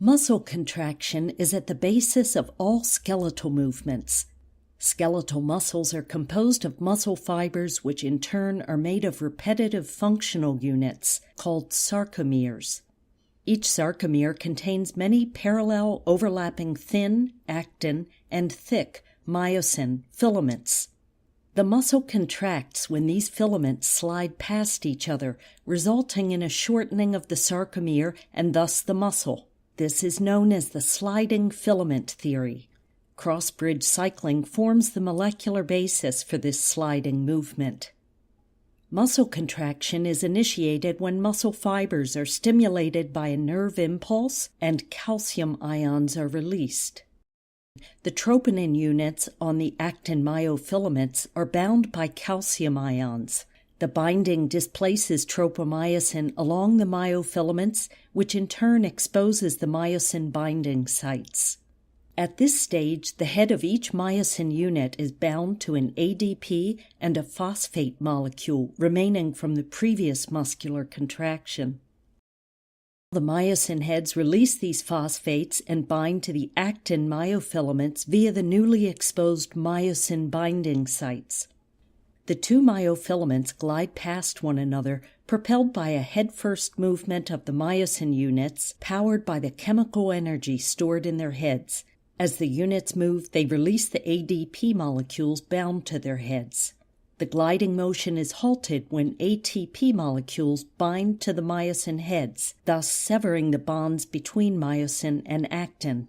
Muscle contraction is at the basis of all skeletal movements. Skeletal muscles are composed of muscle fibers which in turn are made of repetitive functional units called sarcomeres. Each sarcomere contains many parallel overlapping thin, actin, and thick myosin filaments. The muscle contracts when these filaments slide past each other, resulting in a shortening of the sarcomere and thus the muscle. This is known as the sliding filament theory. Cross-bridge cycling forms the molecular basis for this sliding movement. Muscle contraction is initiated when muscle fibers are stimulated by a nerve impulse and calcium ions are released. The troponin units on the actin myofilaments are bound by calcium ions. The binding displaces tropomyosin along the myofilaments, which in turn exposes the myosin binding sites. At this stage, the head of each myosin unit is bound to an ADP and a phosphate molecule remaining from the previous muscular contraction. The myosin heads release these phosphates and bind to the actin myofilaments via the newly exposed myosin binding sites. The two myofilaments glide past one another, propelled by a head-first movement of the myosin units, powered by the chemical energy stored in their heads. As the units move, they release the ADP molecules bound to their heads. The gliding motion is halted when ATP molecules bind to the myosin heads, thus severing the bonds between myosin and actin.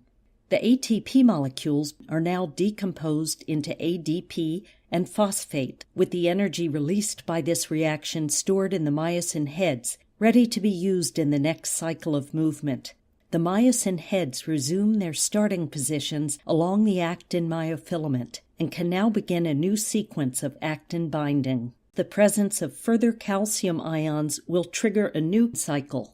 The ATP molecules are now decomposed into ADP and phosphate, with the energy released by this reaction stored in the myosin heads, ready to be used in the next cycle of movement. The myosin heads resume their starting positions along the actin myofilament and can now begin a new sequence of actin binding. The presence of further calcium ions will trigger a new cycle.